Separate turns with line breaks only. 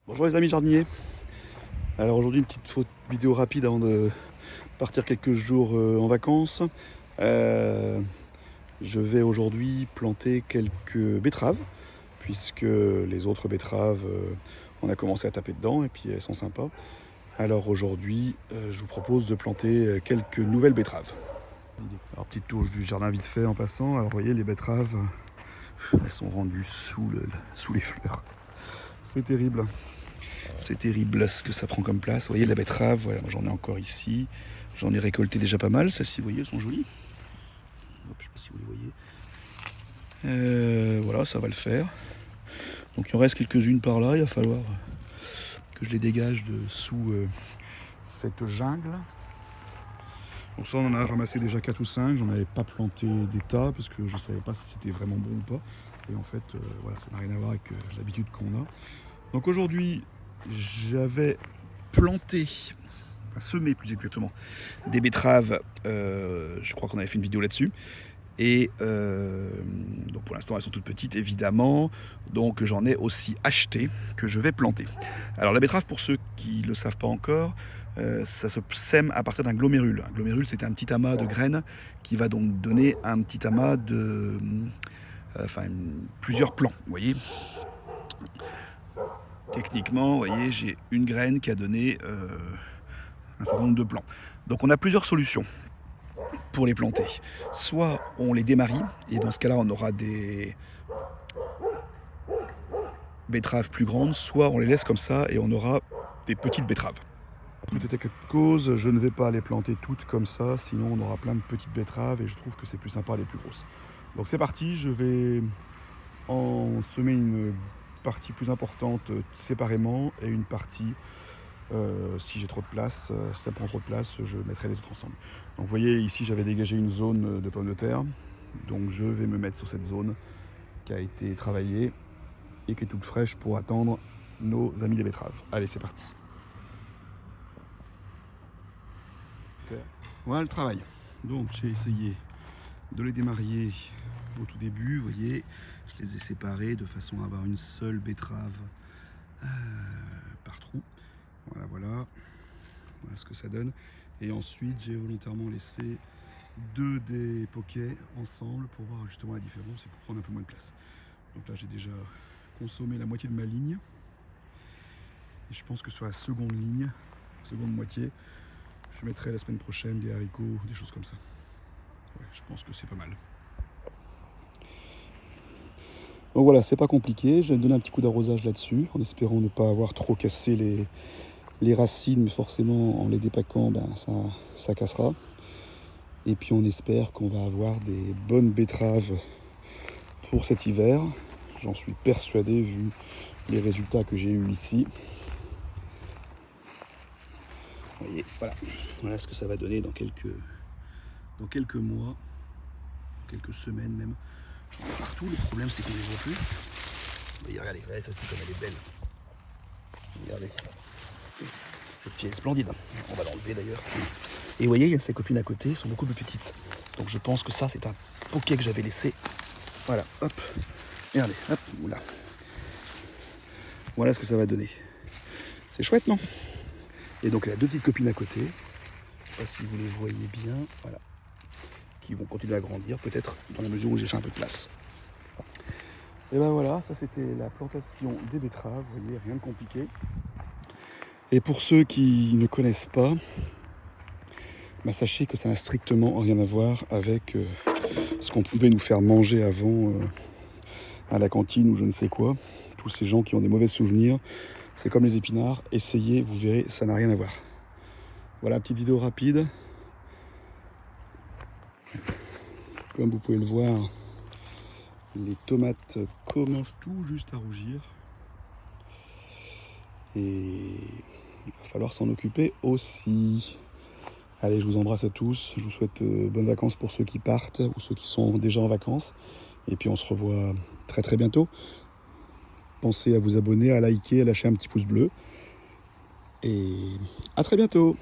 Bonjour les amis jardiniers. Alors aujourd'hui une petite vidéo rapide avant de partir quelques jours en vacances. Je vais aujourd'hui planter quelques betteraves puisque les autres betteraves on a commencé à taper dedans et puis elles sont sympas. Alors aujourd'hui je vous propose de planter quelques nouvelles betteraves. Alors petite touche du jardin vite fait en passant. Alors vous voyez les betteraves elles sont rendues sous les fleurs. C'est terrible. C'est terrible ce que ça prend comme place. Vous voyez la betterave, voilà, j'en ai encore ici. J'en ai récolté déjà pas mal. Celles-ci, vous voyez, elles sont jolies. Hop, je sais pas si vous les voyez. Voilà, ça va le faire. Donc il en reste quelques-unes par là. Il va falloir que je les dégage de sous cette jungle. Donc ça, on en a ramassé déjà 4 ou 5. J'en avais pas planté des tas parce que je ne savais pas si c'était vraiment bon ou pas. Et en fait, voilà, ça n'a rien à voir avec l'habitude qu'on a. Donc aujourd'hui, j'avais planté, semé plus exactement, des betteraves. Je crois qu'on avait fait une vidéo là-dessus. Et donc pour l'instant elles sont toutes petites évidemment, donc j'en ai aussi acheté que je vais planter. Alors la betterave, pour ceux qui ne le savent pas encore, ça se sème à partir d'un glomérule. Un glomérule, c'est un petit amas de graines qui va donc donner un petit amas de plusieurs plants, vous voyez. Techniquement, vous voyez, j'ai une graine qui a donné un certain nombre de plants. Donc on a plusieurs solutions pour les planter. Soit on les démarie, et dans ce cas-là on aura des betteraves plus grandes, soit on les laisse comme ça et on aura des petites betteraves. Peut-être qu'à cause, je ne vais pas les planter toutes comme ça, sinon on aura plein de petites betteraves et je trouve que c'est plus sympa les plus grosses. Donc c'est parti, je vais en semer une partie plus importante séparément et une partie, si j'ai trop de place, si ça prend trop de place, je mettrai les autres ensemble. Donc vous voyez ici j'avais dégagé une zone de pommes de terre, donc je vais me mettre sur cette zone qui a été travaillée et qui est toute fraîche pour attendre nos amis les betteraves. Allez, c'est parti. Voilà le travail. Donc j'ai essayé de les démarier au tout début, vous voyez, je les ai séparés de façon à avoir une seule betterave par trou. Voilà, voilà ce que ça donne. Et ensuite j'ai volontairement laissé deux des poquets ensemble pour voir justement la différence et pour prendre un peu moins de place. Donc là j'ai déjà consommé la moitié de ma ligne. Et je pense que sur la seconde ligne, seconde moitié, je mettrai la semaine prochaine des haricots, des choses comme ça. Ouais, je pense que c'est pas mal. Donc voilà, c'est pas compliqué. Je vais donner un petit coup d'arrosage là-dessus, en espérant ne pas avoir trop cassé les racines, mais forcément en les dépaquant, ben, ça cassera. Et puis on espère qu'on va avoir des bonnes betteraves pour cet hiver. J'en suis persuadé vu les résultats que j'ai eus ici. Vous voyez, voilà ce que ça va donner dans quelques mois, quelques semaines même. J'en ai partout, le problème c'est qu'on les voit plus. Mais regardez, ça c'est comme elle est belle. Regardez, cette fille est splendide. On va l'enlever d'ailleurs. Et vous voyez, il y a ses copines à côté, elles sont beaucoup plus petites. Donc je pense que ça c'est un poquet que j'avais laissé. Voilà, hop, regardez, hop, oula. Voilà ce que ça va donner. C'est chouette, non? Et donc elle a deux petites copines à côté. Je ne sais pas si vous les voyez bien, voilà. Qui vont continuer à grandir, peut-être dans la mesure où j'ai fait un peu de place. Et ben voilà, ça c'était la plantation des betteraves, vous voyez, rien de compliqué. Et pour ceux qui ne connaissent pas, bah sachez que ça n'a strictement rien à voir avec ce qu'on pouvait nous faire manger avant à la cantine ou je ne sais quoi. Tous ces gens qui ont des mauvais souvenirs, c'est comme les épinards, essayez, vous verrez, ça n'a rien à voir. Voilà, petite vidéo rapide. Comme vous pouvez le voir, les tomates commencent tout juste à rougir. Et il va falloir s'en occuper aussi. Allez, je vous embrasse à tous. Je vous souhaite bonnes vacances pour ceux qui partent ou ceux qui sont déjà en vacances. Et puis on se revoit très très bientôt. Pensez à vous abonner, à liker, à lâcher un petit pouce bleu. Et à très bientôt.